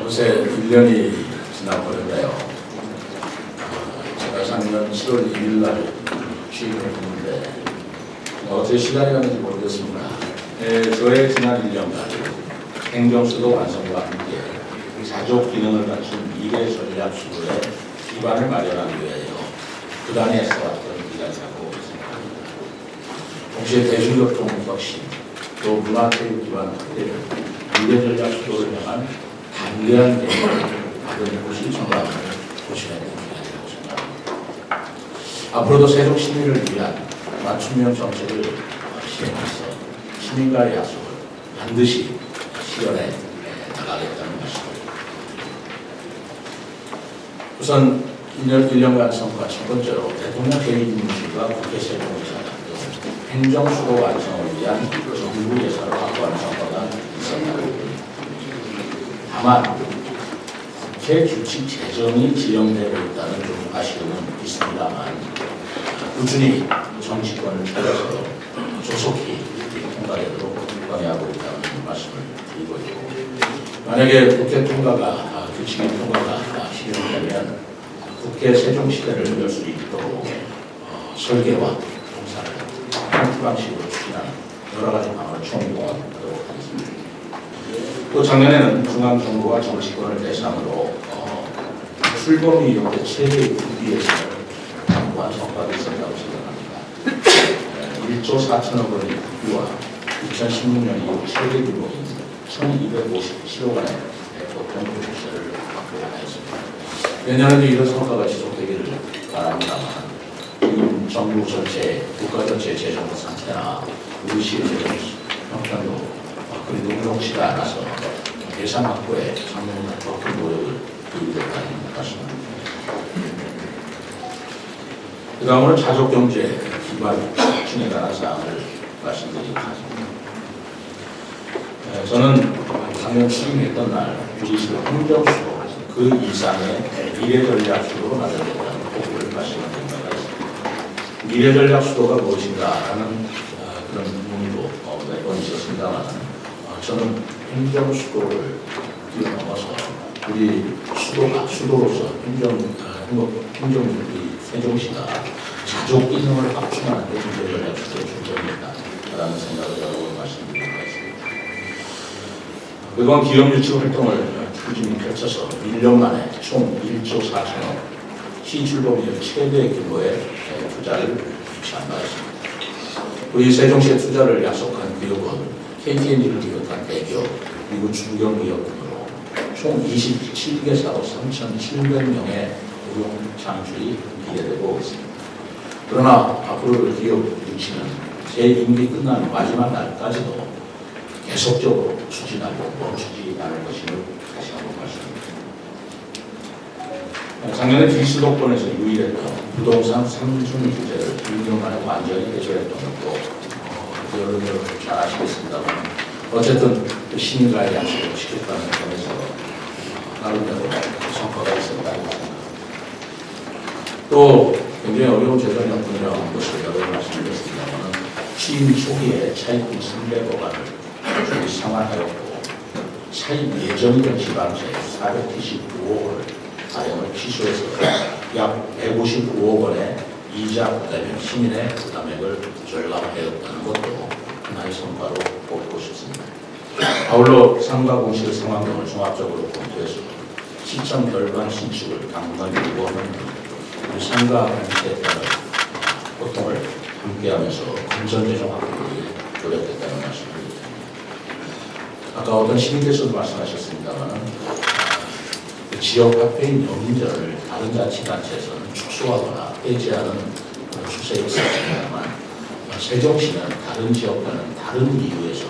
어느새 1년이 지나버렸네요. 제가 작년 7월 1일 날 취임을 했는데 어떻게 시간이 갔는지 모르겠습니다. 저의 지난 1년간 행정수도 완성과 함께 가족 기능을 갖춘 미래 전략 수도의 기반을 마련하기 위하여 부단히 애써왔던 기간이라고 생각합니다. 동시에 대중교통 혁신, 또 문화체육 기반 확대를 미래 전략 수도를 향한 담대한 계획을 받은 곳이 정말 보시는 기간이라고 생각합니다. 앞으로도 세종 시민을 위한 맞춤형 정책을 시행해서 시민과의 약속을 반드시 실현해 나가겠다는 말씀입니다. 우선 1년간 성과 첫 번째로 대통령 개인임무실과 국회 세종의사당 등 행정수도 완성을 위한 정부 예산을 확보하는 성과가 있었다. 다만 국회 규칙 제정이 지연되고 있다는 좀 아쉬움은 있습니다만 꾸준히 정치권을 찾아서 조속히 통과되도록 권유하고 있다는 말씀을 드리고 있고, 만약에 국회 통과가 규칙의 통과가 실현되면 국회 세종시대를 열 수 있도록 설계와 공사를 한 방식으로 추진하는 여러 가지 방안을 총동원하도록 하겠습니다. 또 작년에는 중앙정부와 정치권을 대상으로 출범이 역대 최대의 국비 예산을 확보한 성과가 있었다고 생각합니다. 1조 4천억 원의 국비와 2016년 이후 최대 규모인 1,257억 원의 보통 부채를 확보하였습니다. 내년에도 이런 성과가 지속되기를 바랍니다만 지금 정부 전체, 국가 전체 재정 상태나 우리 시의 재정 형편도 그리 녹록지가 않아서 예산 확보에 상당히 더 큰 노력을 기울였다는 말씀입니다. 그 다음으로 자족경제 기반 혁신에 관한 사항을 말씀드리겠습니다. 저는 작년 취임했던 날 우리 시 행정수도 그 이상의 미래전략수도로 만들겠다는 포부를 말씀드린 바가 있습니다. 미래전략수도가 무엇인가 하는 그런 문의도 몇 번 있었습니다만 저는 행정수도를 뛰어넘어서 우리 수도로서 우리 세종시가 자족 기능을 확충하는 데 미래전략수도의 중점이다라는 생각을 여러 번 말씀드린 바가 있습니다. 그동안 기업 유치 활동을 꾸준히 펼쳐서 1년 만에 총 1조 4천억 시출범위의 최대 규모의 투자를 유치한 바 있습니다. 우리 세종시에 투자를 약속한 기업은 KTNG를 비롯한 대기업, 그리고 중견기업 등으로 총 27개사로 3,700명의 고용 창출이 기대되고 있습니다. 그러나 앞으로 기업 유치는 제 임기 끝나는 마지막 날까지도 계속적으로 추진하고 멈추지 않을 것임을 다시 한번 말씀드립니다. 작년에 비수도권에서 유일했던 부동산 3중 규제를 2년 만에 완전히 해결했던 것도 여러분들 잘 아시겠습니다만 어쨌든 시민과의 약속을 지켰다는 점에서 나름대로 성과가 있었다고 생각합니다. 또 굉장히 어려운 재정연분이라는 것을 여러 번 말씀드렸습니다만 취임 초기에 차입금 300억 원을 준비 상환하였고 차입 예정이던 지방세 479억 원을 가령을 취소해서 약 159억 원의 이자 부담인 시민의 부담액을 절감하였다는 것도 하나의 성과로 꼽고 싶습니다. 아울러 상가 공실 상환금을 종합적으로 검토해서 시청 결반 신축을 당분간 요구하는 우리 상가 공실에 따른 고통을 함께하면서 건전재정 확보에 노력했다는 말씀을 드립니다. 아까 어떤 시민께서도 말씀하셨습니다만 지역 화폐인 영인전을 다른 자치단체에서는 축소하거나 폐지하는 추세에 있었습니다만 세종시는 다른 지역과는 다른 이유에서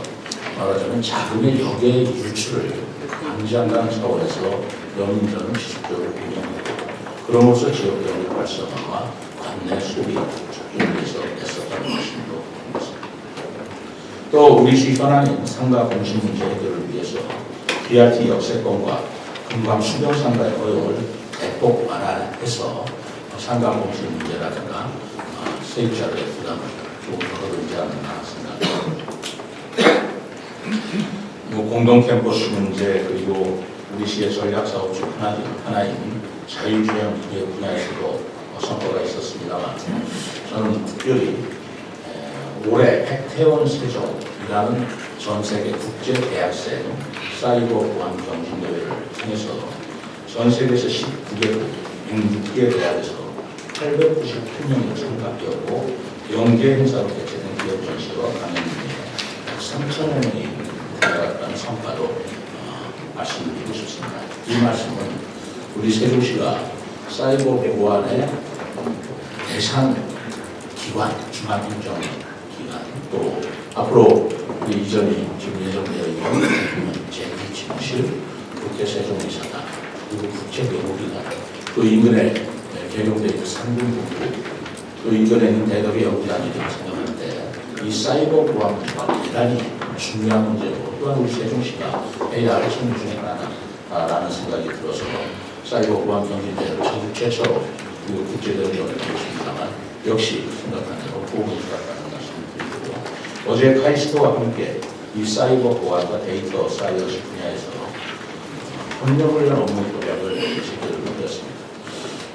말하자면 자금의 역의 유출을 방지한다는 차원에서 영인전을 지속적으로 운영했고 그럼으로써 지역 경제 활성화와 관내 소비 촉진을 위해서 애썼다는 말씀도 드리겠습니다. 또 우리 시 현안인 상가 공시 문제 해결을 위해서 BRT 역세권과 금강 수변상가의 허용을 대폭 완화해서 상가 공시 문제라든가 세입자들의 부담을 조금 덜어드리지 않나 생각합니다. 공동 캠퍼스 문제 그리고 우리 시의 전략 사업 중 하나인 자율주행 기계 분야에서도 성과가 있었습니다만 저는 특별히 올해 백태원 세종이라는 전 세계 국제 대학생 사이버 보안 경진 대회를 통해서 전 세계에서 19개국 106개 대학에서 898명이 참가하였고 연계 행사로 개최된 기업 전시와 강연 중에 3,000여 명이 참가했다는 성과도 말씀드리고 싶습니다. 이 말씀은 우리 세종시가 사이버 보안의 대상 기관, 중앙행정기관 또 앞으로 우리 이전이 지금 예정되어 있는 제2집무실, 국제세종이사단, 그리고 국제외무기관, 또 인근에 개용되어 있는 상근본부, 또 인근에 있는 대덕의 연구단이 좀 생각하는데 이 사이버 보안부가 대단히 중요한 문제고 또한 우리 세종시가 해야 할 책무 중에 하나라는 생각이 들어서 사이버 보안 경진대회를 전국 최초로 그리고 국제대회를 열었습니다만 역시 생각한 대로 도움이 주었다는 말씀을 드리고 어제 카이스트와 함께 이 사이버 보안과 데이터 사이언스 분야에서 협력을 위한 업무 협약을 제기를 하였습니다.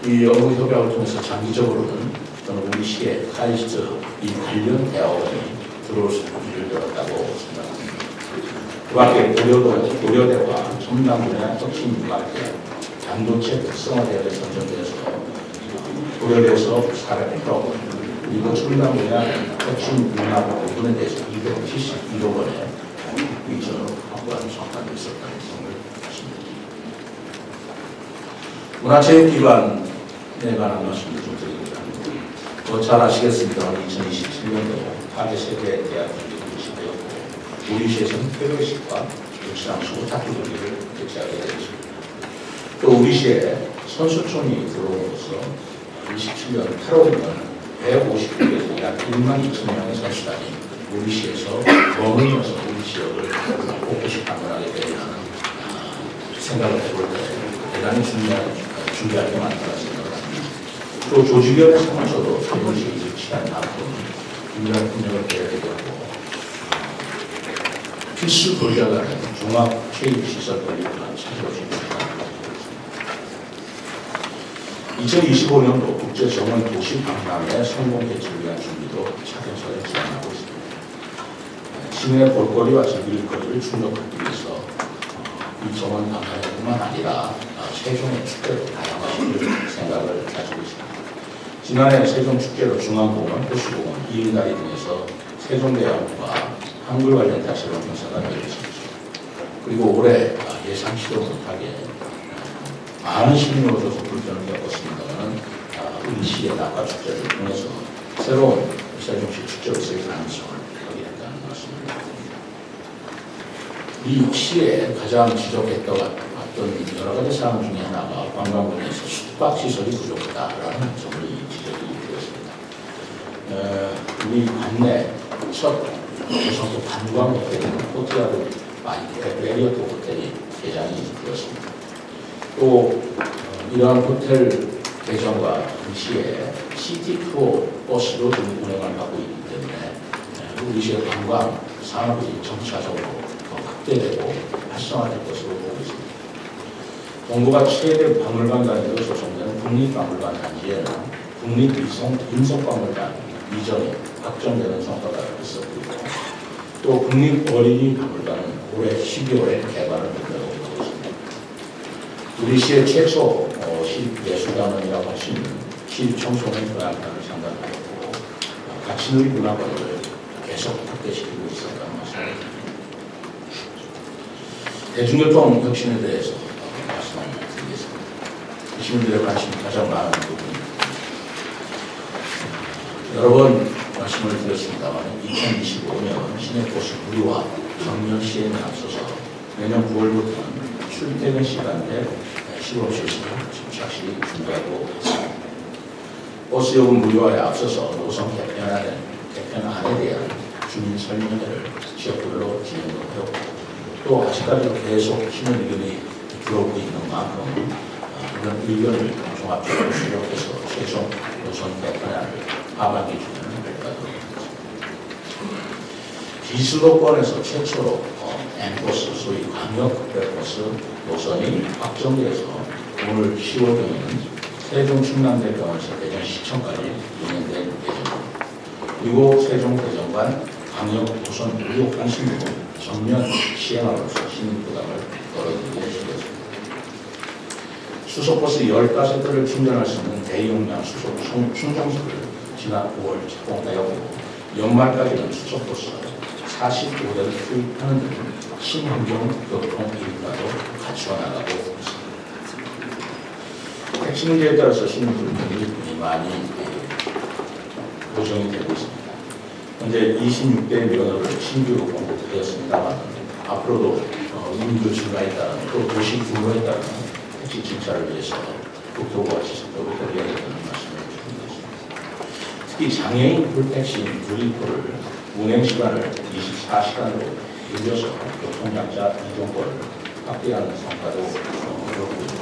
이 업무 협약을 통해서 장기적으로는 저는 우리 시의 카이스트 이 관련 대학원이 들어올 수 있는 길을 열었다고 생각합니다. 그 밖에 고려대와 첨단 분야 혁신융합대 반도체 특성화대학에 선정되어서 고려대에서 400억 그리고 첨단 분야 혁신융합 부분에 대해서 271억 원의 이전으로 확보하는 성과가 있었다는 점을 말씀드립니다. 문화체육기관에 관한 말씀을 좀 드립니다. 잘 아시겠습니다만 2027년도 파리 세계 대학 경기를 시되었고 우리 시에서는 폐회식과 육상수 타투 경기를 개최하게 되었습니다. 또 우리 시에 선수촌이 들어오면서 27년 8월이면 150개에서 약 1만 2천 명의 선수단이 우리 시에서 머물면서 우리 지역을 곳곳이 방문하게 되리라는 생각을 해볼 때 대단히 중요하게 많다고 생각합니다. 또 조직위원회 상황에서도 세종시 이직 시간만큼 중요한 분야를 배워야 되고 필수 도시화가는 종합 체육시설 건립plan 참여로입니다. 2025년도 국제정원 도시 박람회 성공 개최를 위한 준비도 차근차근 진행하고 있습니다. 시내 볼거리와 즐길 거리를 충족하기 위해서 이 정원 박람회뿐만 아니라 세종의 축제도 다양화시킬 생각을 가지고 있습니다. 지난해 세종축제로 중앙공원, 호수공원, 이인다리 등에서 세종대왕과 한글 관련 다시로 행사가 되었습니다. 그리고 올해 예상치도 못하게 많은 시민이 오셔서 불편을 겪었습니다만 우리 시의 낙화축제를 통해서 새로운 세종시 축제로서의 가능성을 확인했다는 말씀을 드립니다. 이 시에 가장 지적했던 여러 가지 사항 중에 하나가 관광분야에서 숙박시설이 부족하다라는 점을 지적이 되었습니다. 우리 관내 첫 고성도 관광 호텔인 호텔을 메리어트 호텔이 개장이 되었습니다. 또 이러한 호텔 개정과 동시에 시티 투어 버스로 운행을 하고 있기 때문에 우리 시의 관광 산업이 점차적으로 더 확대되고 활성화될 것으로 보고 있습니다. 동부가 최대 박물관 단위로 조성되는 국립박물관 단지에는 국립인성박물관 이전이 확정되는 성과가 있었고 또 국립어린이박물관은 올해 12월에 개관을 목표로 하고 있습니다. 우리 시의 최초 시예술단원이라고 할 수 있는 시청소년 교양단을 상담하고 가치놀이 문화관을 계속 확대시키고 있었다는 말씀을 드립니다. 대중교통 혁신에 대해서 말씀드리겠습니다. 시민들의 관심이 가장 많은 부분입니다. 여러 번 말씀을 드렸습니다만 2025년 시내버스 무료화 전면 시행에 앞서서 내년 9월부터는 출퇴근 시간대 시범실시를 착실히 준비하고 있습니다. 버스 요금 무료화에 앞서서 노선 개편안에 대한 주민 설명회를 지역별로 진행하고 또 아직까지도 계속 시민 의견이 들어오고 있는 만큼 이런 의견을 종합적으로 수렴해서 최종 노선 개편안을 하반기 중에는 발표하도록 하겠습니다. 비수도권에서 최초로 N버스, 소위 광역특별버스 노선이 확정돼서 오늘 10월경에는 세종 충남대병원에서 대전시청까지 운행될 예정입니다. 그리고 세종대전 간 광역 노선 무료 관심으로 전면 시행함으로써 시민 부담을 덜어드리게 되겠습니다. 수소버스 15대를 충전할 수 있는 대용량 수소 충전소를 지난 9월 착공하였고 연말까지는 수소버스 45대를 투입하는 등 친환경 교통 인프라도 갖추어 나가고 있습니다. 택시 문제에 따라서 시민 불편이 많이 고정이 되고 있습니다. 현재 26대 면허를 신규로 공급되었습니다만 앞으로도 인구 증가에 따른 또 도시 규모에 따른 택시 증차를 위해서 국토부와 지속적으로 협의해야 된다는 말씀을 드리겠습니다. 특히 장애인 불택시 누리코를 운행 시간을 24시간으로 늘려서 교통약자 이동권을 확대하는 성과도 이루고 있고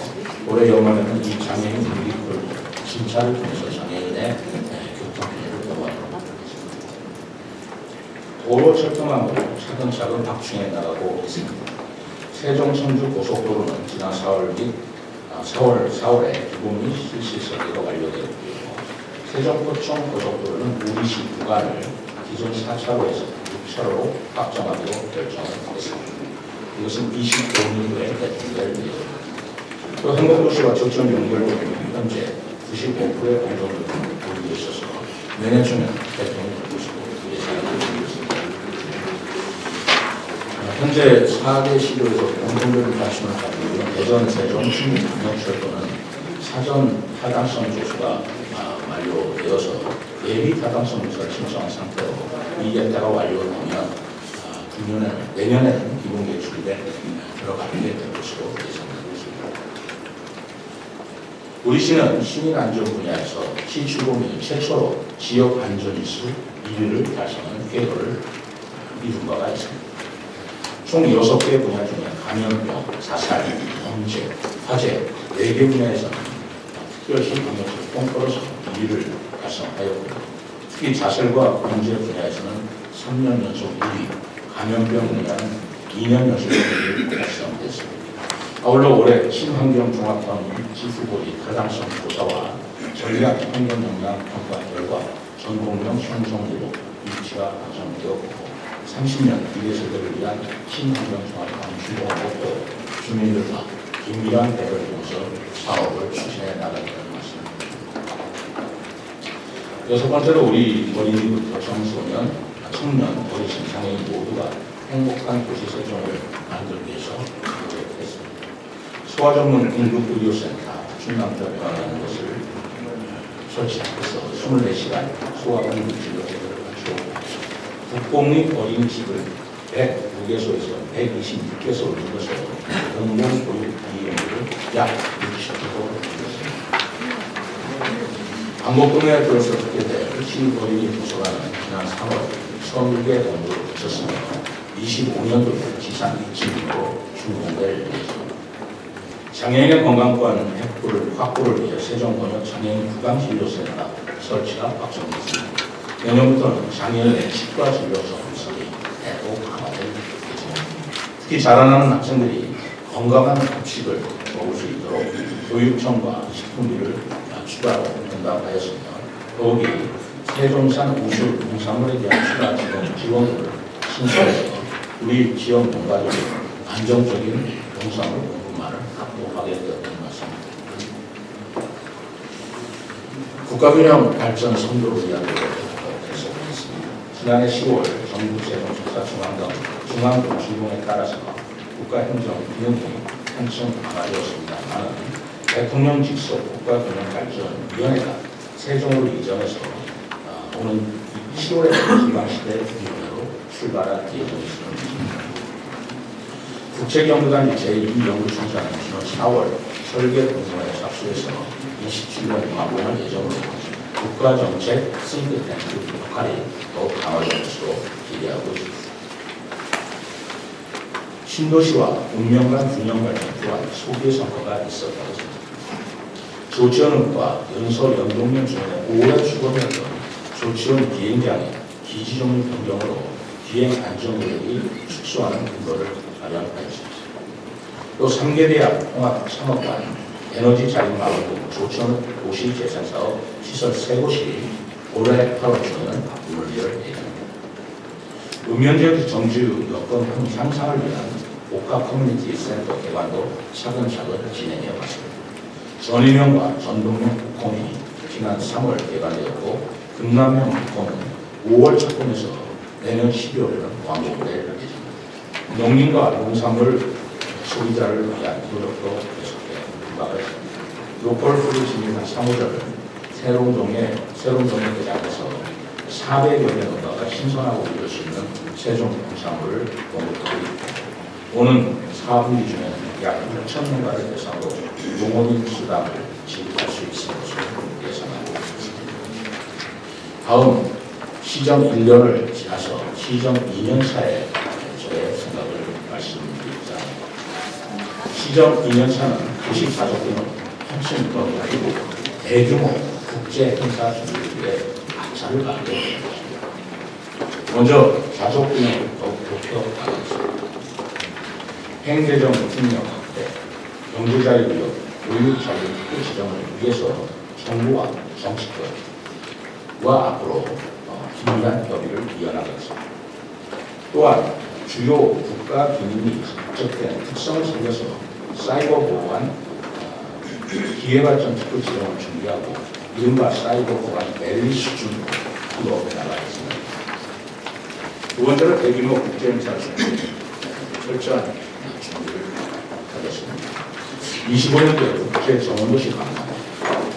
올해 연말에는 이 장애인 누리코를 진차를 통해서 장애인의 교통편의를 보완하도록 하겠습니다. 도로 철도망으로 차근차근 확충해 나가고 있습니다. 세종 청주 고속도로는 지난 4월에 기본 및 실시 설계가 완료되었고요. 세종포천 고속도로는 우리시 구간을 기존 4차로에서 6차로로 확정하기로 결정했습니다. 이것은 25년 후에 개통될 예정입니다. 또 행복도시와 적정 연결도로는 현재 95%의 공정률을 보이고 있어서 내년 초면 개통이 될 것으로 예상되고 있습니다. 현재 4대 시도에서 공동적인 관심을 갖고 있는 대전, 세종, 충북, 광역철도는 사전 타당성 조사가 완료되어서 예비 타당성 조사를 신청한 상태로 이 결과가 완료되면 내년에는 기본 개출에 들어가게 될 것으로 예상되고 있습니다. 우리 시는 시민 안전 분야에서 시추범위 최초로 지역 안전 이슈 1위를 달성하는 쾌거를 이룬 바가 있습니다. 총 6개 분야 중에 감염병, 자살, 범죄, 화재 4개 분야에서는 특별시 강력히 통틀어서 2위를 달성하였고 특히 자살과 범죄 분야에서는 3년 연속 1위, 감염병 분야는 2년 연속 1위를 달성됐습니다. 아울러 올해 친환경 종합형 지수보리 타당성 조사와 전략 환경 영향 평가 결과 전공명 형성으로 위치가 확정되었고 30년 미래세대를 위한 친환경 종합형 주공 목표 주민들과 긴밀한 대화를 통해서 사업을 추진해 나가겠다는 말씀입니다. 6번째로 우리 어린이부터 청소년, 청년, 어르신, 장애인 모두가 행복한 도시 세종을 만들기 위해서 노력했습니다. 소아 전문 응급의료센터 충남대병원이라는 것을 설치해서 24시간 소아 응급치료 제도를 갖추고 국공립 어린이집을 109개소에서 126개소를 늘려서 공공교육 이용률을 약 60%로 늘렸습니다. 광복동에 들어서 듣게 될 시어린이 도서관은 지난 3월 1000개 정도로 붙였으며 25년도에 지상 2층으로 준공될 예정입니다. 장애인의 건강권 확보를 위해 세종권역 장애인 구강진료센터 설치가 확정됐습니다. 내년부터는 장애인의 치과 진료 서비스가 대폭 강화될 예정입니다. 특히 자라나는 학생들이 건강한 급식을 먹을 수 있도록 교육청과 식품비를 추가로 분담하였으며 더욱이 세종산 우수 농산물에 대한 추가 지원을 신설해서 우리 지역 농가들이 안정적인 농산물 공급만을 확보하게 되었다는 말씀입니다. 국가균형 발전 선도를 위한 노력을 계속했습니다. 지난해 10월 정부 세종조사중앙동 준공에 따라서 국가행정 비용이 한층 강화되었습니다만 대통령 직속 국가균형발전위원회가 세종으로 이전해서 오는 10월에 기방시대 위원회로 출발할 예정입니다. 국책연구단 제2연구총장은 지난 4월 설계 공모에 착수해서 27년 마무리할 예정으로 국가정책 싱크탱크 역할이 더욱 강화될 것으로 기대하고 있습니다. 신도시와 운명 간 균형 발전 또한 소기의 성과가 있었다고 조치원과 연서 연동면 중에 오래 추구했던 조치원 비행장의 기지종류 변경으로 비행 안전구역이 축소하는 근거를 마련하였습니다. 또 3개 대학 통합 창업관, 에너지 자립마을 등 조천 도시재생사업 시설 3곳이 올해 8월초에는 문을 열 예정입니다. 읍면지역 정주 여건 향상을 위한 복합 커뮤니티 센터 개관도 차근차근 진행해 왔습니다. 전인형과 전동형 북홈이 지난 3월 개관되었고 금남형 북홈은 5월 착공해서 내년 12월에는 완공될 예정입니다. 농민과 농산물 소비자를 위한 노력도 계속해 나가겠습니다. 로컬 푸드 진입한 3호점은 세롱동의 대장에서 400여 개 농가가 신선하고 이룰 수 있는 세종 농산물을 공급하고 있고 오는 4분기 중에는 약 6천 농가를 대상으로 농업인 수당을 지급할 수 있을 것으로 예상하고 있습니다. 다음 시정 1년을 지나서 시정 2년 차에 저의 생각을 말씀드리자 합니다. 시정 2년 차는 94조 핵심부터 가지고 대규모 국제 행사 준비를 위해 박차를 가하게 됩니다. 먼저 가족균형을 더욱 높여나가겠습니다. 행재정 특력 확대, 경제자유구역, 교육자유 특구 지정을 위해서 정부와 정치권과 앞으로 긴밀한 협의를 이어나가겠습니다. 또한 주요 국가 기능이 합적된 특성을 살려서 사이버 보안 기회발전 특구 지정을 준비하고 이른바 사이버 보안 밸리 수준으로 나가겠습니다. 두 번째로 대규모 국제행사 준비 철저한 준비를 하겠습니다. 25년도에 국제 정원도시 강화,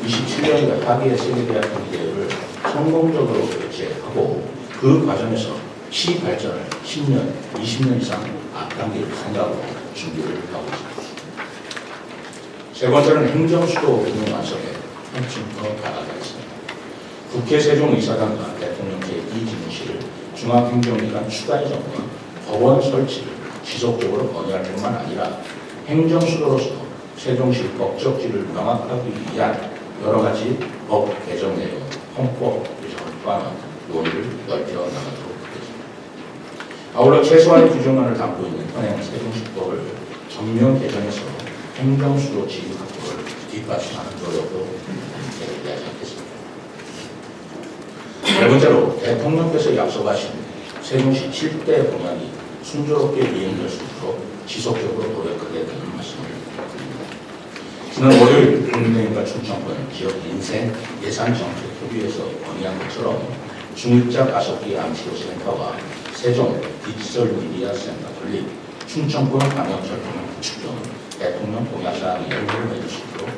27년에 하기의 세계대학 경기대회를 성공적으로 개최하고 그 과정에서 시 발전을 10년, 20년 이상 앞당길 생각으로 준비를 하고 있습니다. 세 번째는 행정수도 기능 완성에 한층 더 다가가겠습니다. 국회 세종의사당과 대통령 제2기능실을 중앙행정기관 추가 이전과 법원 설치를 지속적으로 건의할 뿐만 아니라 행정수도로서 세종시 법적지를 명확하기 위한 여러 가지 법 개정 내용, 헌법 개정을 포함한 논의를 넓혀 나가도록 하겠습니다. 아울러 최소한의 규정안을 담고 있는 현행 세종시법을 전면 개정해서 행정수도 지휘 확보를 뒷받침하는 노력도 기대하지 않겠습니다. 네 번째로 대통령께서 약속하신 세종시 7대 공약이 순조롭게 이행될 수 있도록 지속적으로 노력하겠다는 말씀을 드립니다. 지난 월요일 국민의힘과 충청권 지역 인생 예산정책협의회에서 건의한 것처럼 중립자 5개 암치료센터와 세종 디지털 미디어 센터 건립, 충청권 방역철도망 구축 등 대통령 공약사항이 연구를 해줄 수 있도록